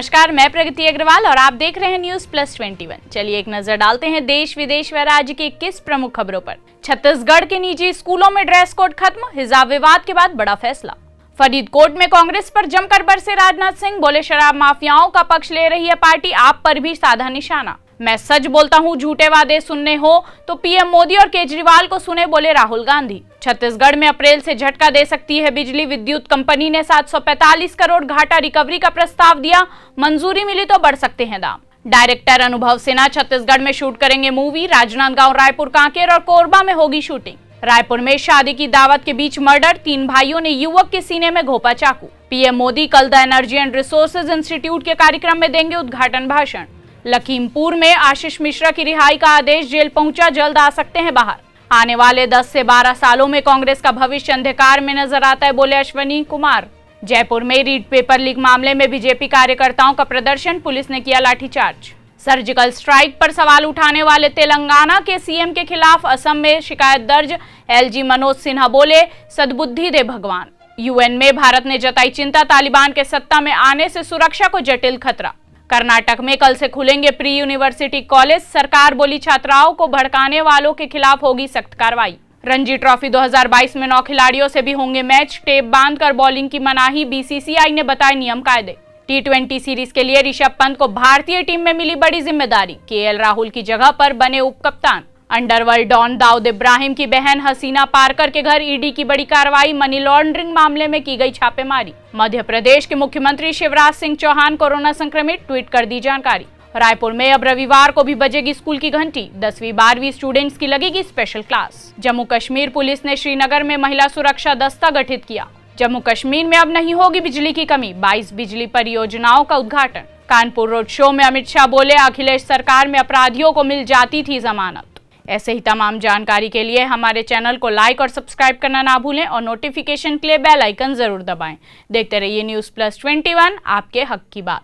नमस्कार, मैं प्रगति अग्रवाल और आप देख रहे हैं न्यूज प्लस 21। चलिए एक नजर डालते हैं देश विदेश व राज्य की 21 प्रमुख खबरों पर। छत्तीसगढ़ के निजी स्कूलों में ड्रेस कोड खत्म, हिजाब विवाद के बाद बड़ा फैसला। फरीदकोट में कांग्रेस पर जमकर बरसे राजनाथ सिंह, बोले शराब माफियाओं का पक्ष ले रही है पार्टी, आप पर भी साधा निशाना। मैं सच बोलता हूं, झूठे वादे सुनने हो तो पीएम मोदी और केजरीवाल को सुने, बोले राहुल गांधी। छत्तीसगढ़ में अप्रैल से झटका दे सकती है बिजली, विद्युत कंपनी ने 745 करोड़ घाटा रिकवरी का प्रस्ताव दिया, मंजूरी मिली तो बढ़ सकते हैं दाम। डायरेक्टर अनुभव सिन्हा छत्तीसगढ़ में शूट करेंगे मूवी, राजनांदगांव, रायपुर, कांकेर और कोरबा में होगी शूटिंग। रायपुर में शादी की दावत के बीच मर्डर, 3 भाइयों ने युवक के सीने में घोंपा चाकू। पीएम मोदी कल the energy and resources institute के कार्यक्रम में देंगे उद्घाटन भाषण। लखीमपुर में आशीष मिश्रा की रिहाई का आदेश, जेल पहुंचा, जल्द आ सकते हैं बाहर। आने वाले 10 से 12 सालों में कांग्रेस का भविष्य अंधकार में नजर आता है, बोले अश्वनी कुमार। जयपुर में रीट पेपर लीक मामले में बीजेपी कार्यकर्ताओं का प्रदर्शन, पुलिस ने किया लाठीचार्ज। सर्जिकल स्ट्राइक पर सवाल उठाने वाले तेलंगाना के सीएम के खिलाफ असम में शिकायत दर्ज, एलजी मनोज सिन्हा बोले सद्बुद्धि दे भगवान। यूएन में भारत ने जताई चिंता, तालिबान के सत्ता में आने से सुरक्षा को जटिल खतरा। कर्नाटक में कल से खुलेंगे प्री यूनिवर्सिटी कॉलेज, सरकार बोली छात्राओं को भड़काने वालों के खिलाफ होगी सख्त कार्रवाई। रणजी ट्रॉफी 2022 में 9 खिलाड़ियों से भी होंगे मैच, टेप बांधकर बॉलिंग की मनाही, बीसीसीआई ने बताए नियम कायदे। T20 सीरीज के लिए ऋषभ पंत को भारतीय टीम में मिली बड़ी जिम्मेदारी, केएल राहुल की जगह पर बने उप कप्तान। अंडरवर्ल्ड डॉन दाऊद इब्राहिम की बहन हसीना पारकर के घर ईडी की बड़ी कार्रवाई, मनी लॉन्ड्रिंग मामले में की गई छापेमारी। मध्य प्रदेश के मुख्यमंत्री शिवराज सिंह चौहान कोरोना संक्रमित, ट्वीट कर दी जानकारी। रायपुर में अब रविवार को भी बजेगी स्कूल की घंटी, 10वीं 12वीं स्टूडेंट्स की लगेगी special class. Jammu Kashmir police ने श्रीनगर में महिला सुरक्षा दस्ता गठित किया। जम्मू कश्मीर में अब नहीं होगी बिजली की कमी, 22 बिजली परियोजनाओं का उद्घाटन। कानपुर रोड शो में अमित शाह बोले अखिलेश सरकार में अपराधियों को मिल जाती थी जमानत। ऐसे ही तमाम जानकारी के लिए हमारे चैनल को लाइक और सब्सक्राइब करना ना भूलें और नोटिफिकेशन के लिए बेल आइकन जरूर दबाएं। देखते रहिए न्यूज़ प्लस 21, आपके हक की बात।